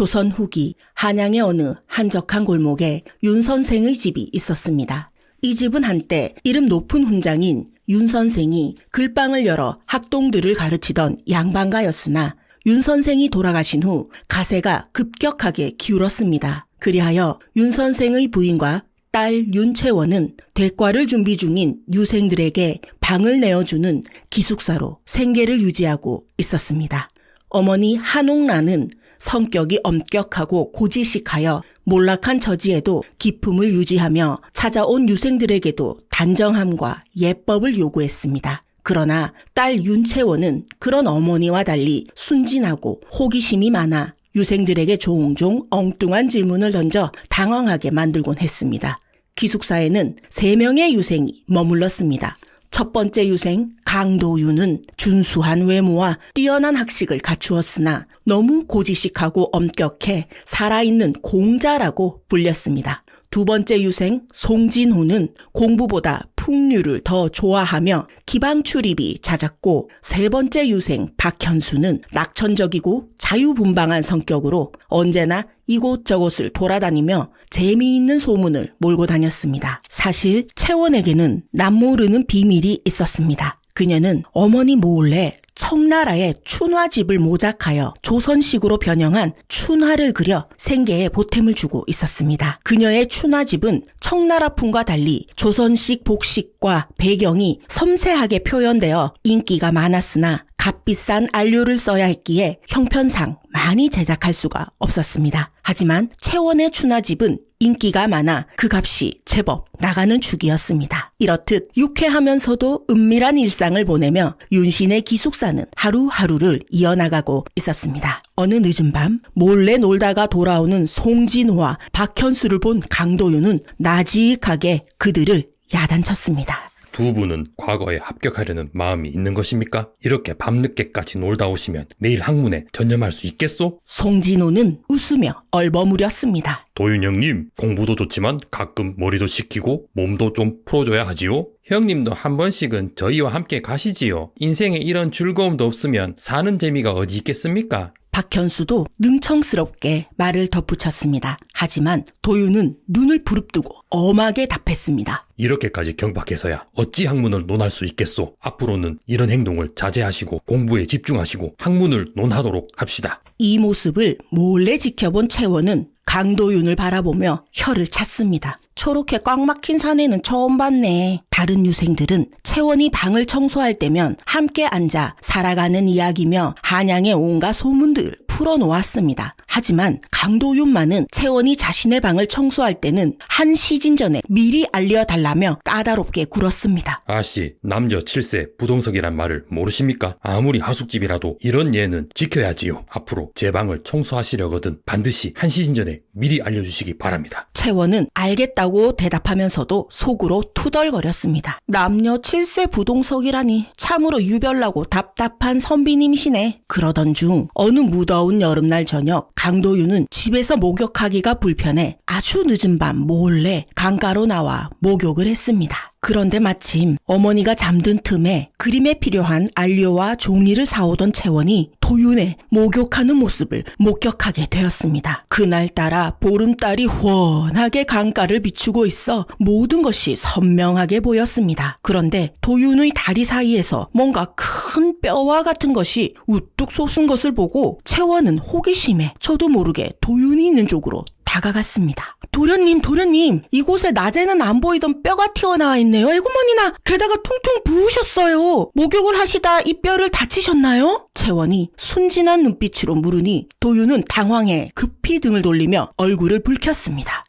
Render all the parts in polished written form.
조선 후기 한양의 어느 한적한 골목에 윤 선생의 집이 있었습니다. 이 집은 한때 이름 높은 훈장인 윤 선생이 글방을 열어 학동들을 가르치던 양반가였으나 윤 선생이 돌아가신 후 가세가 급격하게 기울었습니다. 그리하여 윤 선생의 부인과 딸 윤채원은 대과를 준비 중인 유생들에게 방을 내어주는 기숙사로 생계를 유지하고 있었습니다. 어머니 한옥란은 성격이 엄격하고 고지식하여 몰락한 처지에도 기품을 유지하며 찾아온 유생들에게도 단정함과 예법을 요구했습니다. 그러나 딸 윤채원은 그런 어머니와 달리 순진하고 호기심이 많아 유생들에게 종종 엉뚱한 질문을 던져 당황하게 만들곤 했습니다. 기숙사에는 3명의 유생이 머물렀습니다. 첫 번째 유생 강도윤은 준수한 외모와 뛰어난 학식을 갖추었으나 너무 고지식하고 엄격해 살아있는 공자라고 불렸습니다. 두 번째 유생 송진호는 공부보다 풍류를 더 좋아하며 기방 출입이 잦았고, 세 번째 유생 박현수는 낙천적이고 자유분방한 성격으로 언제나 이곳저곳을 돌아다니며 재미있는 소문을 몰고 다녔습니다. 사실 채원에게는 남모르는 비밀이 있었습니다. 그녀는 어머니 몰래 청나라의 춘화집을 모작하여 조선식으로 변형한 춘화를 그려 생계에 보탬을 주고 있었습니다. 그녀의 춘화집은 청나라풍과 달리 조선식 복식과 배경이 섬세하게 표현되어 인기가 많았으나 값비싼 안료를 써야 했기에 형편상 많이 제작할 수가 없었습니다. 하지만 채원의 춘화집은 인기가 많아 그 값이 제법 나가는 축이었습니다. 이렇듯 유쾌하면서도 은밀한 일상을 보내며 윤신의 기숙사는 하루하루를 이어나가고 있었습니다. 어느 늦은 밤 몰래 놀다가 돌아오는 송진호와 박현수를 본 강도윤은 나직하게 그들을 야단쳤습니다. 두 분은 과거에 합격하려는 마음이 있는 것입니까? 이렇게 밤늦게까지 놀다 오시면 내일 학문에 전념할 수 있겠소? 송진호는 웃으며 얼버무렸습니다. 도윤 형님, 공부도 좋지만 가끔 머리도 식히고 몸도 좀 풀어줘야 하지요? 형님도 한 번씩은 저희와 함께 가시지요. 인생에 이런 즐거움도 없으면 사는 재미가 어디 있겠습니까? 박현수도 능청스럽게 말을 덧붙였습니다. 하지만 도윤은 눈을 부릅뜨고 엄하게 답했습니다. 이렇게까지 경박해서야 어찌 학문을 논할 수 있겠소? 앞으로는 이런 행동을 자제하시고 공부에 집중하시고 학문을 논하도록 합시다. 이 모습을 몰래 지켜본 채원은 강도윤을 바라보며 혀를 찼습니다. 저렇게 꽉 막힌 사내는 처음 봤네. 다른 유생들은 채원이 방을 청소할 때면 함께 앉아 살아가는 이야기며 한양의 온갖 소문들을 풀어놓았습니다. 하지만 강도윤만은 채원이 자신의 방을 청소할 때는 한 시즌 전에 미리 알려달라며 까다롭게 굴었습니다. 아씨, 남녀 7세 부동석이란 말을 모르십니까? 아무리 하숙집이라도 이런 예는 지켜야지요. 앞으로 제 방을 청소하시려거든 반드시 한 시즌 전에 미리 알려주시기 바랍니다. 채원은 알겠다고 대답하면서도 속으로 투덜거렸습니다. 남녀 7세 부동석이라니 참으로 유별나고 답답한 선비님이시네. 그러던 중 어느 무더운 여름날 저녁 강도윤은 집에서 목욕하기가 불편해 아주 늦은 밤 몰래 강가로 나와 목욕을 했습니다. 그런데 마침 어머니가 잠든 틈에 그림에 필요한 안료와 종이를 사오던 채원이 도윤의 목욕하는 모습을 목격하게 되었습니다. 그날따라 보름달이 훤하게 강가를 비추고 있어 모든 것이 선명하게 보였습니다. 그런데 도윤의 다리 사이에서 뭔가 큰 뼈와 같은 것이 우뚝 솟은 것을 보고 채원은 호기심에 저도 모르게 도윤이 있는 쪽으로 다가갔습니다. 도련님, 이곳에 낮에는 안 보이던 뼈가 튀어나와 있네요. 에구머니나, 게다가 퉁퉁 부으셨어요. 목욕을 하시다 이 뼈를 다치셨나요? 채원이 순진한 눈빛으로 물으니 도윤은 당황해 급히 등을 돌리며 얼굴을 붉혔습니다.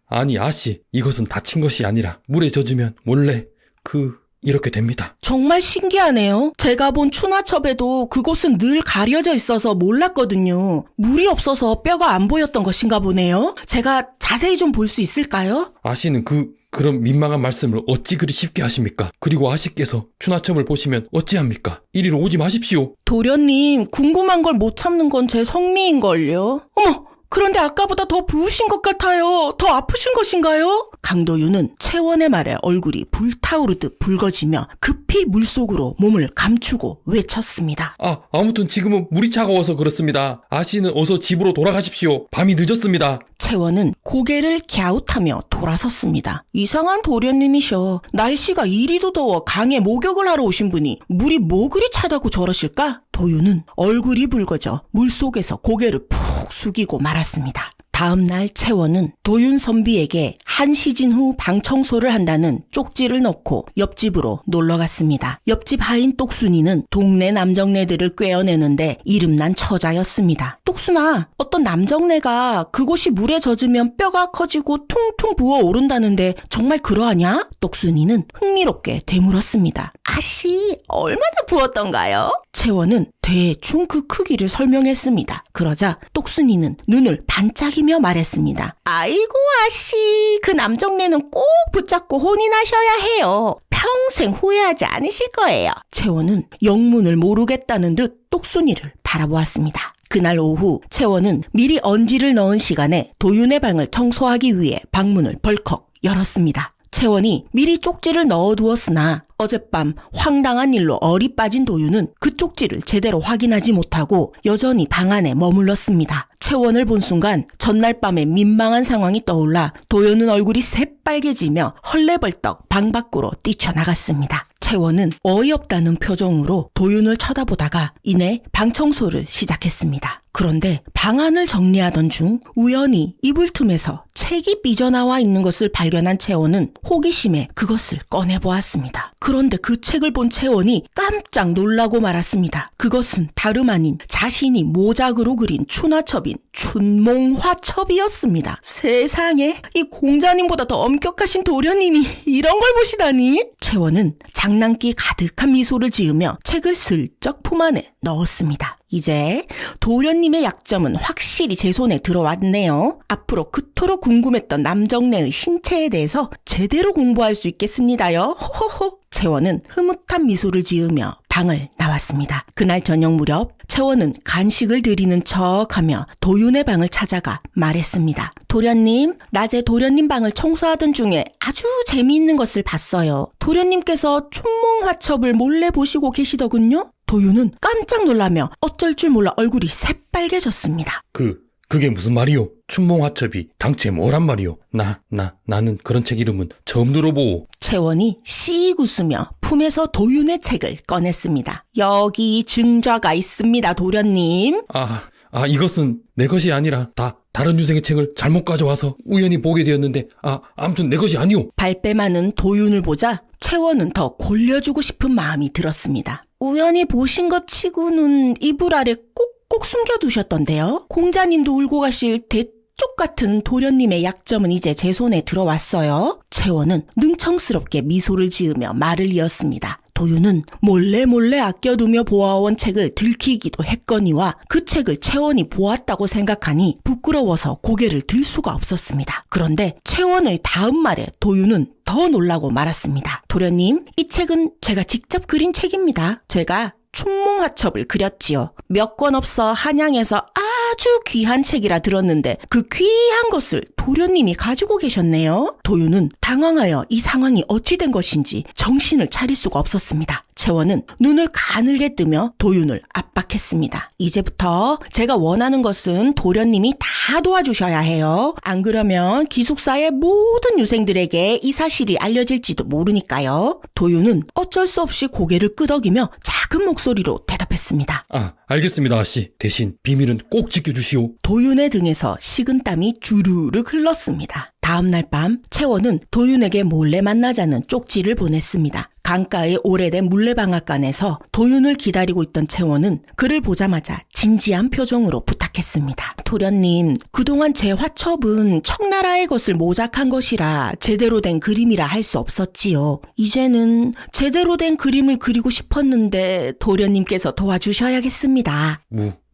아니 아씨, 이것은 다친 것이 아니라 물에 젖으면 원래 이렇게 됩니다. 정말 신기하네요. 제가 본 춘화첩에도 그곳은 늘 가려져 있어서 몰랐거든요. 물이 없어서 뼈가 안 보였던 것인가 보네요. 제가 자세히 좀 볼 수 있을까요? 아씨는 그런 민망한 말씀을 어찌 그리 쉽게 하십니까? 그리고 아씨께서 춘화첩을 보시면 어찌합니까? 이리로 오지 마십시오. 도련님, 궁금한 걸 못 참는 건 제 성미인걸요. 어머! 그런데 아까보다 더 부으신 것 같아요. 더 아프신 것인가요? 강도윤은 채원의 말에 얼굴이 불타오르듯 붉어지며 급히 물속으로 몸을 감추고 외쳤습니다. 아무튼 지금은 물이 차가워서 그렇습니다. 아씨는 어서 집으로 돌아가십시오. 밤이 늦었습니다. 채원은 고개를 갸웃하며 돌아섰습니다. 이상한 도련님이셔. 날씨가 이리도 더워 강에 목욕을 하러 오신 분이 물이 뭐 그리 차다고 저러실까? 도윤은 얼굴이 붉어져 물속에서 고개를 푹 숙이고 말았습니다. 다음 날 채원은 도윤 선비에게 한 시즌 후 방 청소를 한다는 쪽지를 넣고 옆집으로 놀러 갔습니다. 옆집 하인 똑순이는 동네 남정네들을 꿰어내는데 이름난 처자였습니다. 똑순아, 어떤 남정네가 그곳이 물에 젖으면 뼈가 커지고 퉁퉁 부어오른다는데 정말 그러하냐? 똑순이는 흥미롭게 되물었습니다. 아씨, 얼마나 부었던가요? 채원은 대충 그 크기를 설명했습니다. 그러자 똑순이는 눈을 반짝이며 말했습니다. 아이고 아씨, 그 남정네는 꼭 붙잡고 혼인하셔야 해요. 평생 후회하지 않으실 거예요. 채원은 영문을 모르겠다는 듯 똑순이를 바라보았습니다. 그날 오후 채원은 미리 언지를 넣은 시간에 도윤의 방을 청소하기 위해 방문을 벌컥 열었습니다. 채원이 미리 쪽지를 넣어두었으나 어젯밤 황당한 일로 얼이 빠진 도윤은 그 쪽지를 제대로 확인하지 못하고 여전히 방 안에 머물렀습니다. 채원을 본 순간 전날 밤의 민망한 상황이 떠올라 도윤은 얼굴이 새빨개지며 헐레벌떡 방 밖으로 뛰쳐나갔습니다. 채원은 어이없다는 표정으로 도윤을 쳐다보다가 이내 방 청소를 시작했습니다. 그런데 방 안을 정리하던 중 우연히 이불 틈에서 책이 삐져나와 있는 것을 발견한 채원은 호기심에 그것을 꺼내보았습니다. 그런데 그 책을 본 채원이 깜짝 놀라고 말았습니다. 그것은 다름 아닌 자신이 모작으로 그린 추나첩인 춘몽화첩이었습니다. 세상에, 이 공자님보다 더 엄격하신 도련님이 이런 걸 보시다니. 채원은 장난기 가득한 미소를 지으며 책을 슬쩍 품 안에 넣었습니다. 이제 도련님의 약점은 확실히 제 손에 들어왔네요. 앞으로 그토록 궁금했던 남정네의 신체에 대해서 제대로 공부할 수 있겠습니다요. 호호호. 채원은 흐뭇한 미소를 지으며 방을 나왔습니다. 그날 저녁 무렵 채원은 간식을 드리는 척하며 도윤의 방을 찾아가 말했습니다. 도련님, 낮에 도련님 방을 청소하던 중에 아주 재미있는 것을 봤어요. 도련님께서 춘몽화첩을 몰래 보시고 계시더군요. 도윤은 깜짝 놀라며 어쩔 줄 몰라 얼굴이 새빨개졌습니다. 그게 무슨 말이요? 춘몽화첩이 당최 뭐란 말이요? 나는 그런 책 이름은 처음 들어보오. 채원이 씩 웃으며 품에서 도윤의 책을 꺼냈습니다. 여기 증좌가 있습니다, 도련님. 이것은 내 것이 아니라 다른 유생의 책을 잘못 가져와서 우연히 보게 되었는데, 아무튼 내 것이 아니오. 발뺌하는 도윤을 보자 채원은 더 골려주고 싶은 마음이 들었습니다. 우연히 보신 것 치고는 이불 아래 꼭꼭 숨겨두셨던데요. 공자님도 울고 가실 대쪽 같은 도련님의 약점은 이제 제 손에 들어왔어요. 채원은 능청스럽게 미소를 지으며 말을 이었습니다. 도윤은 몰래 아껴두며 보아온 책을 들키기도 했거니와 그 책을 채원이 보았다고 생각하니 부끄러워서 고개를 들 수가 없었습니다. 그런데 채원의 다음 말에 도윤은 더 놀라고 말았습니다. 도련님, 이 책은 제가 직접 그린 책입니다. 제가 춘몽화첩을 그렸지요. 몇 권 없어 한양에서 아주 귀한 책이라 들었는데 그 귀한 것을 도련님이 가지고 계셨네요. 도윤은 당황하여 이 상황이 어찌 된 것인지 정신을 차릴 수가 없었습니다. 채원은 눈을 가늘게 뜨며 도윤을 압박했습니다. 이제부터 제가 원하는 것은 도련님이 다 도와주셔야 해요. 안 그러면 기숙사의 모든 유생들에게 이 사실이 알려질지도 모르니까요. 도윤은 어쩔 수 없이 고개를 끄덕이며 작은 목소리로 대답했습니다. 알겠습니다, 아씨. 대신 비밀은 꼭 지켜주시오. 도윤의 등에서 식은땀이 주르륵 흘렀습니다. 다음 날 밤 채원은 도윤에게 몰래 만나자는 쪽지를 보냈습니다. 강가의 오래된 물레방앗간에서 도윤을 기다리고 있던 채원은 그를 보자마자 진지한 표정으로 부탁했습니다. 도련님, 그동안 제 화첩은 청나라의 것을 모작한 것이라 제대로 된 그림이라 할 수 없었지요. 이제는 제대로 된 그림을 그리고 싶었는데 도련님께서 도와주셔야겠습니다.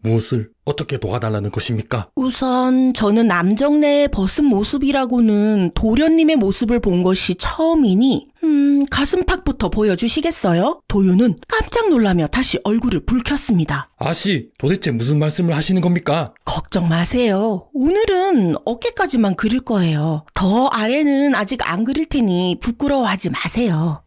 무엇을 어떻게 도와달라는 것입니까? 우선 저는 남정네의 벗은 모습이라고는 도련님의 모습을 본 것이 처음이니 가슴팍부터 보여주시겠어요? 도윤은 깜짝 놀라며 다시 얼굴을 붉혔습니다. 아씨, 도대체 무슨 말씀을 하시는 겁니까? 걱정 마세요. 오늘은 어깨까지만 그릴 거예요. 더 아래는 아직 안 그릴 테니 부끄러워하지 마세요.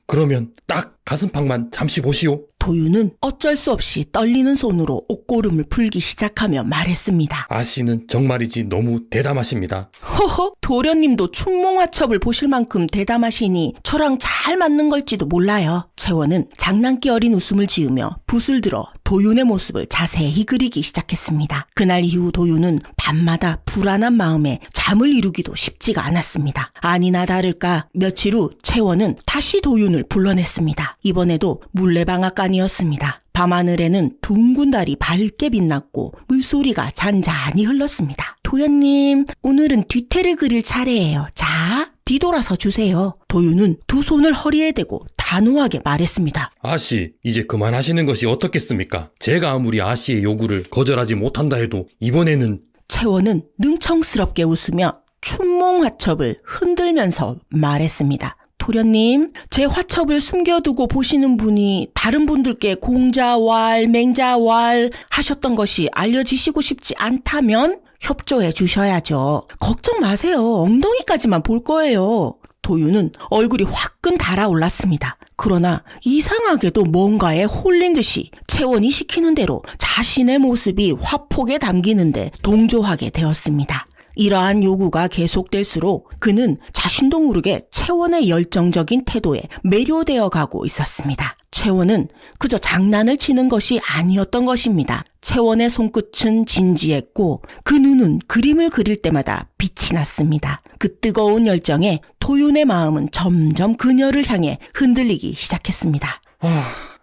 그러면 딱 가슴팍만 잠시 보시오. 도윤은 어쩔 수 없이 떨리는 손으로 옷고름을 풀기 시작하며 말했습니다. 아씨는 정말이지 너무 대담하십니다. 허허, 도련님도 춘몽화첩을 보실 만큼 대담하시니 저랑 잘 맞는 걸지도 몰라요. 채원은 장난기 어린 웃음을 지으며 붓을 들어 도윤의 모습을 자세히 그리기 시작했습니다. 그날 이후 도윤은 밤마다 불안한 마음에 잠을 이루기도 쉽지가 않았습니다. 아니나 다를까 며칠 후 채원은 다시 도윤을 불러냈습니다. 이번에도 물레방앗간이었습니다. 밤하늘에는 둥근 달이 밝게 빛났고 물소리가 잔잔히 흘렀습니다. 도련님, 오늘은 뒤태를 그릴 차례예요. 자, 뒤돌아서 주세요. 도윤은 두 손을 허리에 대고 단호하게 말했습니다. 아씨, 이제 그만하시는 것이 어떻겠습니까? 제가 아무리 아씨의 요구를 거절하지 못한다 해도 이번에는... 채원은 능청스럽게 웃으며 춘몽화첩을 흔들면서 말했습니다. 도련님, 제 화첩을 숨겨두고 보시는 분이 다른 분들께 공자왈, 맹자왈 하셨던 것이 알려지시고 싶지 않다면 협조해 주셔야죠. 걱정 마세요. 엉덩이까지만 볼 거예요. 도윤은 얼굴이 화끈 달아올랐습니다. 그러나 이상하게도 뭔가에 홀린 듯이 채원이 시키는 대로 자신의 모습이 화폭에 담기는데 동조하게 되었습니다. 이러한 요구가 계속될수록 그는 자신도 모르게 채원의 열정적인 태도에 매료되어 가고 있었습니다. 채원은 그저 장난을 치는 것이 아니었던 것입니다. 채원의 손끝은 진지했고 그 눈은 그림을 그릴 때마다 빛이 났습니다. 그 뜨거운 열정에 도윤의 마음은 점점 그녀를 향해 흔들리기 시작했습니다.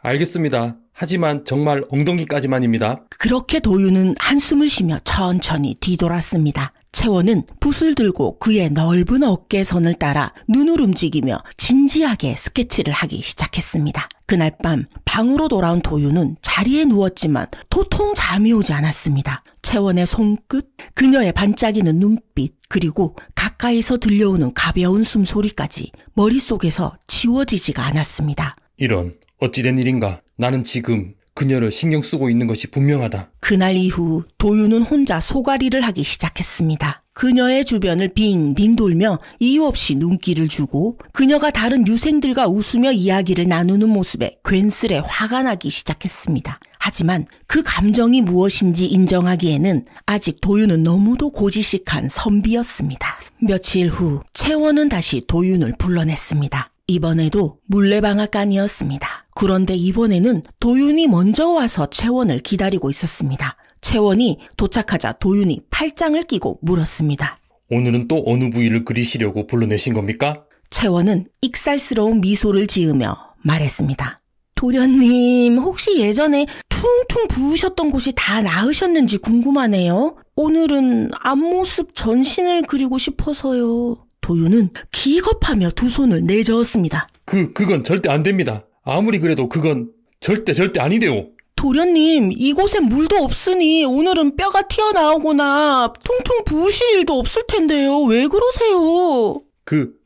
알겠습니다. 하지만 정말 엉덩이까지만입니다. 그렇게 도윤은 한숨을 쉬며 천천히 뒤돌았습니다. 채원은 붓을 들고 그의 넓은 어깨선을 따라 눈을 움직이며 진지하게 스케치를 하기 시작했습니다. 그날 밤 방으로 돌아온 도윤은 자리에 누웠지만 도통 잠이 오지 않았습니다. 채원의 손끝, 그녀의 반짝이는 눈빛, 그리고 가까이서 들려오는 가벼운 숨소리까지 머릿속에서 지워지지가 않았습니다. 이런, 어찌된 일인가? 나는 지금 그녀를 신경 쓰고 있는 것이 분명하다. 그날 이후 도윤은 혼자 소가리를 하기 시작했습니다. 그녀의 주변을 빙빙 돌며 이유 없이 눈길을 주고 그녀가 다른 유생들과 웃으며 이야기를 나누는 모습에 괜스레 화가 나기 시작했습니다. 하지만 그 감정이 무엇인지 인정하기에는 아직 도윤은 너무도 고지식한 선비였습니다. 며칠 후 채원은 다시 도윤을 불러냈습니다. 이번에도 물레방앗간이었습니다. 그런데 이번에는 도윤이 먼저 와서 채원을 기다리고 있었습니다. 채원이 도착하자 도윤이 팔짱을 끼고 물었습니다. 오늘은 또 어느 부위를 그리시려고 불러내신 겁니까? 채원은 익살스러운 미소를 지으며 말했습니다. 도련님, 혹시 예전에 퉁퉁 부으셨던 곳이 다 나으셨는지 궁금하네요. 오늘은 앞모습 전신을 그리고 싶어서요. 도윤은 기겁하며 두 손을 내저었습니다. 그건 절대 안 됩니다. 아무리 그래도 그건 절대 아니대요. 도련님, 이곳에 물도 없으니 오늘은 뼈가 튀어나오거나 퉁퉁 부으실 일도 없을 텐데요. 왜 그러세요?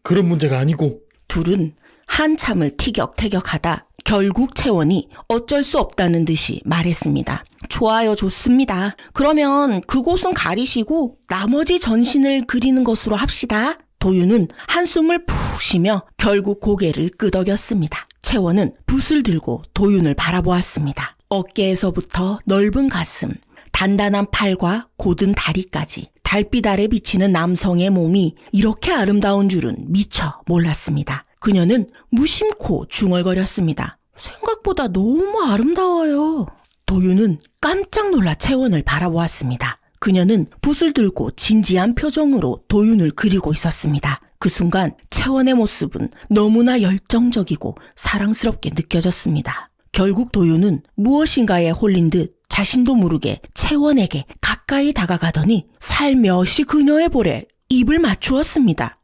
그런 문제가 아니고. 둘은 한참을 티격태격하다 결국 채원이 어쩔 수 없다는 듯이 말했습니다. 좋아요, 좋습니다. 그러면 그곳은 가리시고 나머지 전신을 그리는 것으로 합시다. 도윤은 한숨을 푹 쉬며 결국 고개를 끄덕였습니다. 채원은 붓을 들고 도윤을 바라보았습니다. 어깨에서부터 넓은 가슴, 단단한 팔과 곧은 다리까지 달빛 아래 비치는 남성의 몸이 이렇게 아름다운 줄은 미처 몰랐습니다. 그녀는 무심코 중얼거렸습니다. 생각보다 너무 아름다워요. 도윤은 깜짝 놀라 채원을 바라보았습니다. 그녀는 붓을 들고 진지한 표정으로 도윤을 그리고 있었습니다. 그 순간 채원의 모습은 너무나 열정적이고 사랑스럽게 느껴졌습니다. 결국 도윤은 무엇인가에 홀린 듯 자신도 모르게 채원에게 가까이 다가가더니 살며시 그녀의 볼에 입을 맞추었습니다.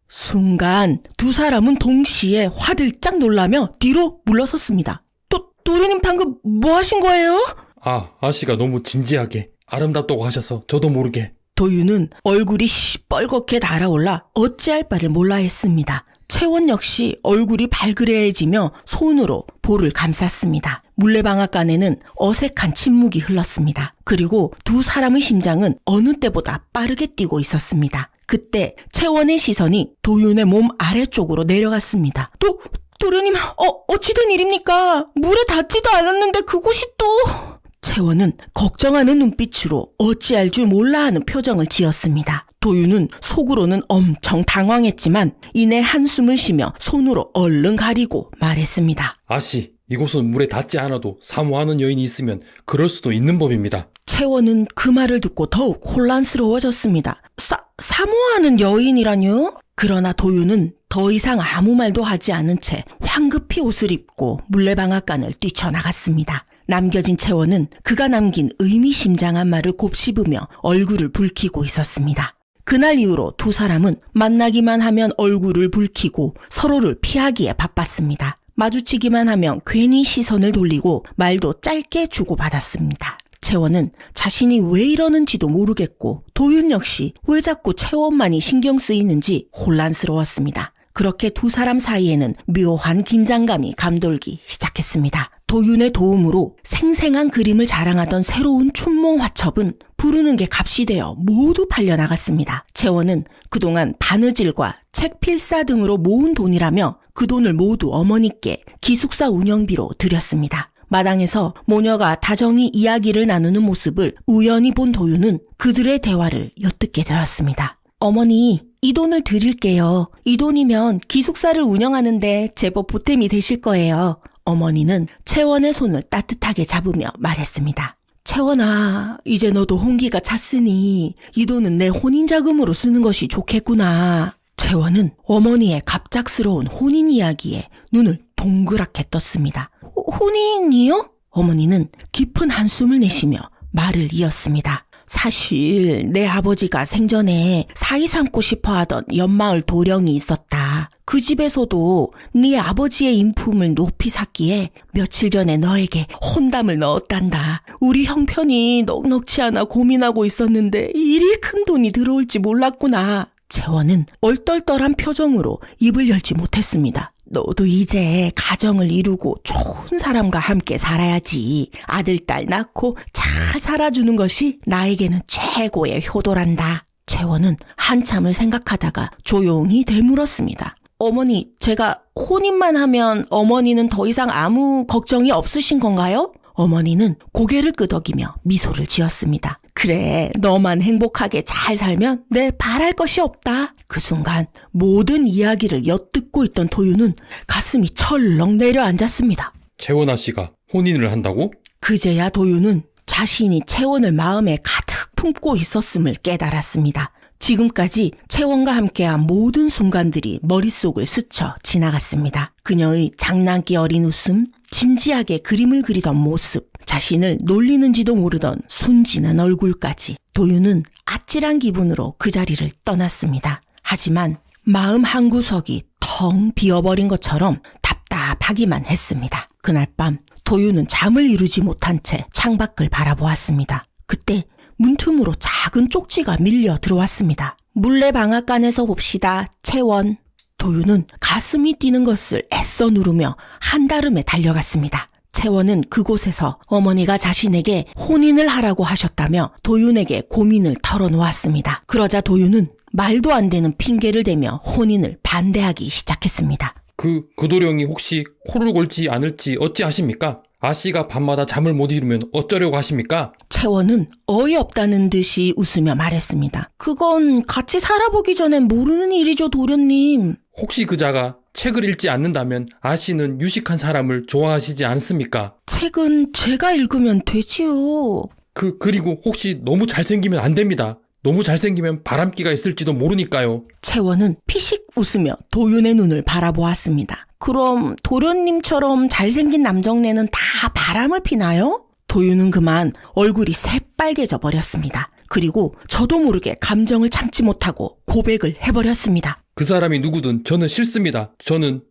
순간 두 사람은 동시에 화들짝 놀라며 뒤로 물러섰습니다. 도련님 방금 뭐 하신 거예요? 아씨가 너무 진지하게 아름답다고 하셔서 저도 모르게. 도윤은 얼굴이 시뻘겋게 달아올라 어찌할 바를 몰라 했습니다. 채원 역시 얼굴이 발그레해지며 손으로 볼을 감쌌습니다. 물레방앗간에는 어색한 침묵이 흘렀습니다. 그리고 두 사람의 심장은 어느 때보다 빠르게 뛰고 있었습니다. 그때 채원의 시선이 도윤의 몸 아래쪽으로 내려갔습니다. 도련님, 어찌된 일입니까? 물에 닿지도 않았는데 그곳이 또... 채원은 걱정하는 눈빛으로 어찌할 줄 몰라 하는 표정을 지었습니다. 도윤은 속으로는 엄청 당황했지만 이내 한숨을 쉬며 손으로 얼른 가리고 말했습니다. 아씨, 이곳은 물에 닿지 않아도 사모하는 여인이 있으면 그럴 수도 있는 법입니다. 채원은 그 말을 듣고 더욱 혼란스러워졌습니다. 사모하는 여인이라뇨? 그러나 도윤은 더 이상 아무 말도 하지 않은 채 황급히 옷을 입고 물레방앗간을 뛰쳐나갔습니다. 남겨진 채원은 그가 남긴 의미심장한 말을 곱씹으며 얼굴을 붉히고 있었습니다. 그날 이후로 두 사람은 만나기만 하면 얼굴을 붉히고 서로를 피하기에 바빴습니다. 마주치기만 하면 괜히 시선을 돌리고 말도 짧게 주고받았습니다. 채원은 자신이 왜 이러는지도 모르겠고 도윤 역시 왜 자꾸 채원만이 신경 쓰이는지 혼란스러웠습니다. 그렇게 두 사람 사이에는 묘한 긴장감이 감돌기 시작했습니다. 도윤의 도움으로 생생한 그림을 자랑하던 새로운 춘몽 화첩은 부르는 게 값이 되어 모두 팔려나갔습니다. 채원은 그동안 바느질과 책 필사 등으로 모은 돈이라며 그 돈을 모두 어머니께 기숙사 운영비로 드렸습니다. 마당에서 모녀가 다정히 이야기를 나누는 모습을 우연히 본 도윤은 그들의 대화를 엿듣게 되었습니다. 어머니, 이 돈을 드릴게요. 이 돈이면 기숙사를 운영하는데 제법 보탬이 되실 거예요. 어머니는 채원의 손을 따뜻하게 잡으며 말했습니다. 채원아, 이제 너도 홍기가 찼으니 이 돈은 내 혼인자금으로 쓰는 것이 좋겠구나. 채원은 어머니의 갑작스러운 혼인 이야기에 눈을 동그랗게 떴습니다. 혼인이요? 어머니는 깊은 한숨을 내쉬며 말을 이었습니다. 사실 내 아버지가 생전에 사위 삼고 싶어하던 옆마을 도령이 있었다. 그 집에서도 네 아버지의 인품을 높이 샀기에 며칠 전에 너에게 혼담을 넣었단다. 우리 형편이 넉넉치 않아 고민하고 있었는데 이리 큰 돈이 들어올지 몰랐구나. 채원은 얼떨떨한 표정으로 입을 열지 못했습니다. 너도 이제 가정을 이루고 좋은 사람과 함께 살아야지. 아들, 딸 낳고 잘 살아주는 것이 나에게는 최고의 효도란다. 채원은 한참을 생각하다가 조용히 되물었습니다. 어머니, 제가 혼인만 하면 어머니는 더 이상 아무 걱정이 없으신 건가요? 어머니는 고개를 끄덕이며 미소를 지었습니다. 그래, 너만 행복하게 잘 살면 내 바랄 것이 없다. 그 순간 모든 이야기를 엿듣고 있던 도윤은 가슴이 철렁 내려앉았습니다. 채원아 씨가 혼인을 한다고? 그제야 도윤은 자신이 채원을 마음에 가득 품고 있었음을 깨달았습니다. 지금까지 채원과 함께한 모든 순간들이 머릿속을 스쳐 지나갔습니다. 그녀의 장난기 어린 웃음, 진지하게 그림을 그리던 모습, 자신을 놀리는지도 모르던 순진한 얼굴까지 도윤은 아찔한 기분으로 그 자리를 떠났습니다. 하지만 마음 한구석이 텅 비어버린 것처럼 답답하기만 했습니다. 그날 밤 도윤은 잠을 이루지 못한 채 창밖을 바라보았습니다. 그때 문틈으로 작은 쪽지가 밀려 들어왔습니다. 물레방앗간에서 봅시다. 채원. 도윤은 가슴이 뛰는 것을 애써 누르며 한달음에 달려갔습니다. 채원은 그곳에서 어머니가 자신에게 혼인을 하라고 하셨다며 도윤에게 고민을 털어놓았습니다. 그러자 도윤은 말도 안 되는 핑계를 대며 혼인을 반대하기 시작했습니다. 그 도령이 혹시 코를 골지 않을지 어찌하십니까? 아씨가 밤마다 잠을 못 이루면 어쩌려고 하십니까? 채원은 어이없다는 듯이 웃으며 말했습니다. 그건 같이 살아보기 전엔 모르는 일이죠, 도련님. 혹시 그자가 책을 읽지 않는다면 아씨는 유식한 사람을 좋아하시지 않습니까? 책은 제가 읽으면 되지요. 그리고 혹시 너무 잘생기면 안 됩니다. 너무 잘생기면 바람기가 있을지도 모르니까요. 채원은 피식 웃으며 도윤의 눈을 바라보았습니다. 그럼 도련님처럼 잘생긴 남정네는 다 바람을 피나요? 도윤은 그만 얼굴이 새빨개져 버렸습니다. 그리고 저도 모르게 감정을 참지 못하고 고백을 해버렸습니다. 그 사람이 누구든 저는 싫습니다. 저는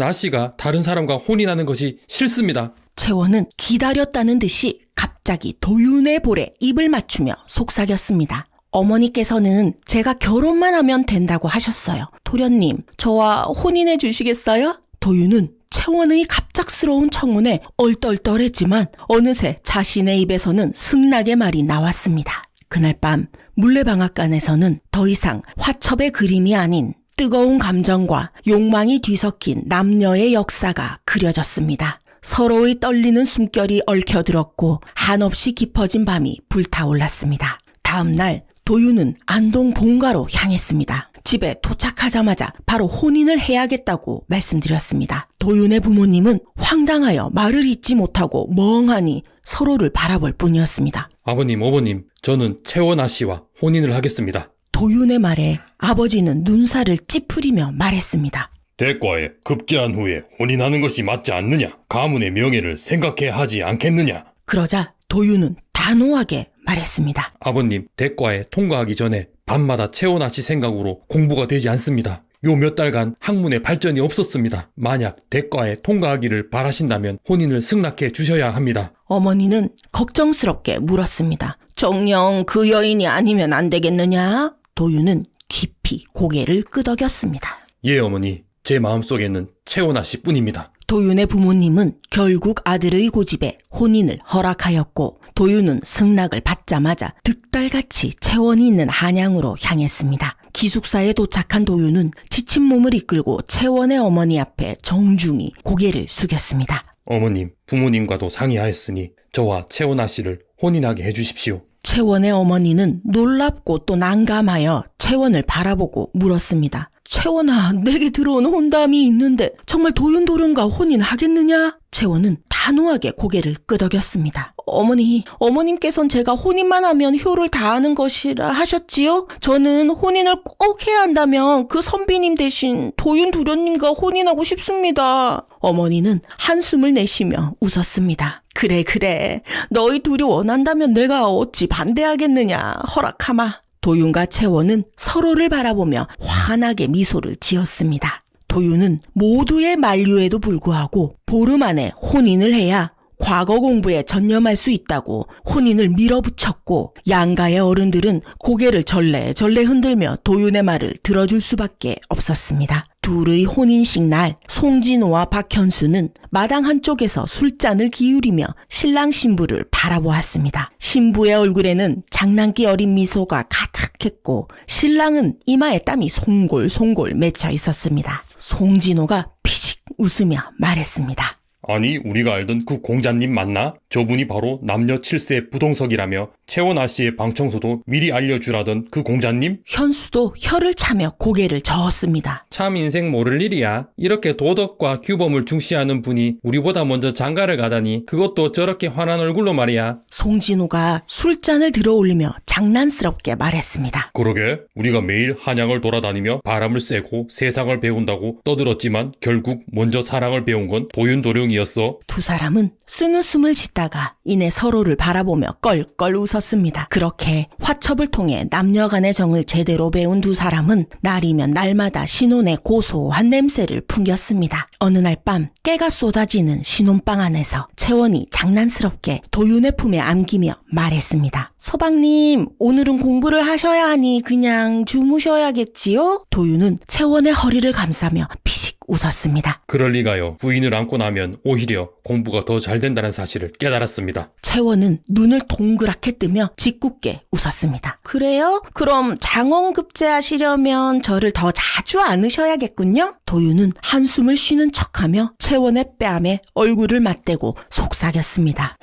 아씨가 다른 사람과 혼인하는 것이 싫습니다. 채원은 기다렸다는 듯이 갑자기 도윤의 볼에 입을 맞추며 속삭였습니다. 어머니께서는 제가 결혼만 하면 된다고 하셨어요. 도련님, 저와 혼인해 주시겠어요? 도윤은 채원의 갑작스러운 청혼에 얼떨떨했지만 어느새 자신의 입에서는 승낙의 말이 나왔습니다. 그날 밤 물레방앗간에서는 더 이상 화첩의 그림이 아닌 뜨거운 감정과 욕망이 뒤섞인 남녀의 역사가 그려졌습니다. 서로의 떨리는 숨결이 얽혀들었고 한없이 깊어진 밤이 불타올랐습니다. 다음 날 도윤은 안동 본가로 향했습니다. 집에 도착하자마자 바로 혼인을 해야겠다고 말씀드렸습니다. 도윤의 부모님은 황당하여 말을 잇지 못하고 멍하니 서로를 바라볼 뿐이었습니다. 아버님, 어머님, 저는 채원아 씨와 혼인을 하겠습니다. 도윤의 말에 아버지는 눈살을 찌푸리며 말했습니다. 대과에 급제한 후에 혼인하는 것이 맞지 않느냐? 가문의 명예를 생각해야 하지 않겠느냐? 그러자 도윤은 단호하게 말했습니다. 아버님, 대과에 통과하기 전에 밤마다 채원아 씨 생각으로 공부가 되지 않습니다. 요 몇 달간 학문의 발전이 없었습니다. 만약 대과에 통과하기를 바라신다면 혼인을 승낙해 주셔야 합니다. 어머니는 걱정스럽게 물었습니다. 정녕 그 여인이 아니면 안 되겠느냐? 도윤은 깊이 고개를 끄덕였습니다. 예, 어머니. 제 마음속에는 채원아 씨뿐입니다. 도윤의 부모님은 결국 아들의 고집에 혼인을 허락하였고 도윤은 승낙을 받자마자 득달같이 채원이 있는 한양으로 향했습니다. 기숙사에 도착한 도윤은 지친 몸을 이끌고 채원의 어머니 앞에 정중히 고개를 숙였습니다. 어머님, 부모님과도 상의하였으니 저와 채원아 씨를 혼인하게 해주십시오. 채원의 어머니는 놀랍고 또 난감하여 채원을 바라보고 물었습니다. 채원아, 내게 들어온 혼담이 있는데 정말 도윤도련과 혼인하겠느냐? 채원은 단호하게 고개를 끄덕였습니다. 어머님께선 제가 혼인만 하면 효를 다하는 것이라 하셨지요? 저는 혼인을 꼭 해야 한다면 그 선비님 대신 도윤도련님과 혼인하고 싶습니다. 어머니는 한숨을 내쉬며 웃었습니다. 그래. 너희 둘이 원한다면 내가 어찌 반대하겠느냐. 허락하마. 도윤과 채원은 서로를 바라보며 환하게 미소를 지었습니다. 도윤은 모두의 만류에도 불구하고 보름 안에 혼인을 해야 과거 공부에 전념할 수 있다고 혼인을 밀어붙였고 양가의 어른들은 고개를 절레절레 흔들며 도윤의 말을 들어줄 수밖에 없었습니다. 둘의 혼인식 날 송진호와 박현수는 마당 한쪽에서 술잔을 기울이며 신랑 신부를 바라보았습니다. 신부의 얼굴에는 장난기 어린 미소가 가득했고 신랑은 이마에 땀이 송골송골 맺혀 있었습니다. 송진호가 피식 웃으며 말했습니다. 아니, 우리가 알던 그 공자님 맞나? 저분이 바로 남녀 7세 부동석이라며 채원아 씨의 방청소도 미리 알려주라던 그 공자님? 현수도 혀를 차며 고개를 저었습니다. 참 인생 모를 일이야. 이렇게 도덕과 규범을 중시하는 분이 우리보다 먼저 장가를 가다니 그것도 저렇게 환한 얼굴로 말이야. 송진호가 술잔을 들어올리며 장난스럽게 말했습니다. 그러게 우리가 매일 한양을 돌아다니며 바람을 쐬고 세상을 배운다고 떠들었지만 결국 먼저 사랑을 배운 건 도윤도령이었어. 두 사람은 쓰는 숨을 짓다가 이내 서로를 바라보며 껄껄 웃었습니다. 그렇게 화첩을 통해 남녀 간의 정을 제대로 배운 두 사람은 날이면 날마다 신혼의 고소한 냄새를 풍겼습니다. 어느 날 밤 깨가 쏟아지는 신혼방 안에서 채원이 장난스럽게 도윤의 품에 안기며 말했습니다. 서방님, 오늘은 공부를 하셔야 하니 그냥 주무셔야겠지요? 도윤은 채원의 허리를 감싸며 피식 웃었습니다. 그럴 리가요. 부인을 안고 나면 오히려 공부가 더 잘 된다는 사실을 깨달았습니다. 채원은 눈을 동그랗게 뜨며 짓궂게 웃었습니다. 그래요? 그럼 장원급제하시려면 저를 더 자주 안으셔야겠군요? 도윤은 한숨을 쉬는 척하며 채원의 뺨에 얼굴을 맞대고 속삭였습니다.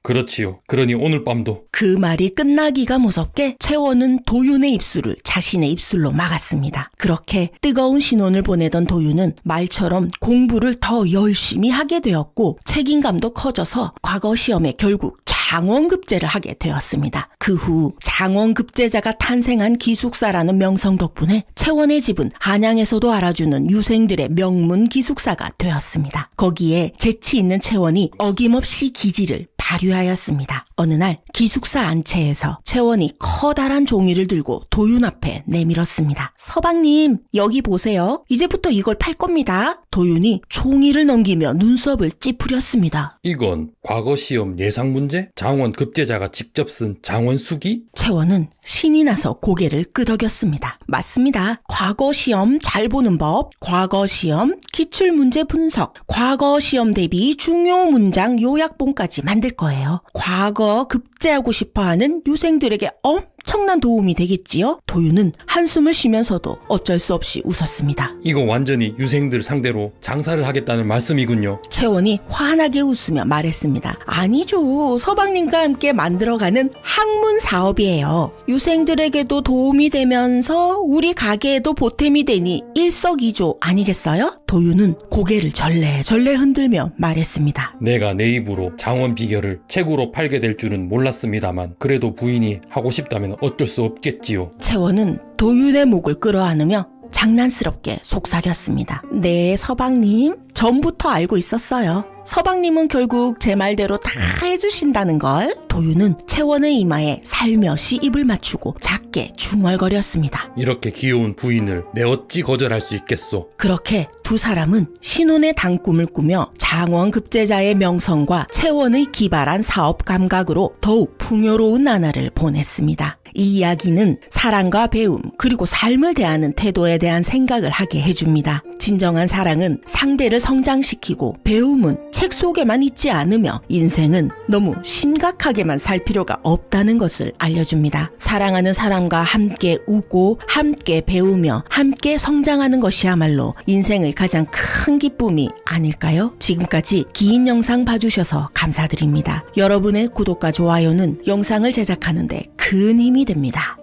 그렇지요. 그러니 오늘 밤도. 그 말이 끝나기가 무섭게 채원은 도윤의 입술을 자신의 입술로 막았습니다. 그렇게 뜨거운 신혼을 보내던 도윤은 말처럼 공부를 더 열심히 하게 되었고 책임감도 커져서 과거 시험에 결국 잘 장원급제를 하게 되었습니다. 그 후 장원급제자가 탄생한 기숙사라는 명성 덕분에 채원의 집은 한양에서도 알아주는 유생들의 명문 기숙사가 되었습니다. 거기에 재치 있는 채원이 어김없이 기지를 발휘하였습니다. 어느 날 기숙사 안채에서 채원이 커다란 종이를 들고 도윤 앞에 내밀었습니다. 서방님, 여기 보세요. 이제부터 이걸 팔 겁니다. 도윤이 종이를 넘기며 눈썹을 찌푸렸습니다. 이건 과거 시험 예상 문제? 장원 급제자가 직접 쓴 장원 수기? 채원은 신이 나서 고개를 끄덕였습니다. 맞습니다. 과거 시험 잘 보는 법, 과거 시험 기출문제 분석, 과거 시험 대비 중요 문장 요약본까지 만들 거예요. 과거 급제하고 싶어하는 유생들에게 엄청난 도움이 되겠지요? 도윤은 한숨을 쉬면서도 어쩔 수 없이 웃었습니다. 이거 완전히 유생들 상대로 장사를 하겠다는 말씀이군요. 채원이 환하게 웃으며 말했습니다. 아니죠. 서방님과 함께 만들어가는 학문 사업이에요. 유생들에게도 도움이 되면서 우리 가게에도 보탬이 되니 일석이조 아니겠어요? 도윤은 고개를 절레절레 흔들며 말했습니다. 내가 내 입으로 장원 비결을 책으로 팔게 될 줄은 몰랐습니다만 그래도 부인이 하고 싶다면 어쩔 수 없겠지요. 채원은 도윤의 목을 끌어안으며 장난스럽게 속삭였습니다. 네, 서방님. 전부터 알고 있었어요. 서방님은 결국 제 말대로 다 해주신다는 걸. 도윤은 채원의 이마에 살며시 입을 맞추고 작게 중얼거렸습니다. 이렇게 귀여운 부인을 내 어찌 거절할 수 있겠소. 그렇게 두 사람은 신혼의 단꿈을 꾸며 장원급제자의 명성과 채원의 기발한 사업 감각으로 더욱 풍요로운 나날을 보냈습니다. 이 이야기는 사랑과 배움 그리고 삶을 대하는 태도에 대한 생각을 하게 해줍니다. 진정한 사랑은 상대를 성장시키고 배움은 책 속에만 있지 않으며 인생은 너무 심각하게만 살 필요가 없다는 것을 알려줍니다. 사랑하는 사람과 함께 웃고 함께 배우며 함께 성장하는 것이야말로 인생의 가장 큰 기쁨이 아닐까요? 지금까지 긴 영상 봐주셔서 감사드립니다. 여러분의 구독과 좋아요는 영상을 제작하는 데 큰 힘이 됩니다.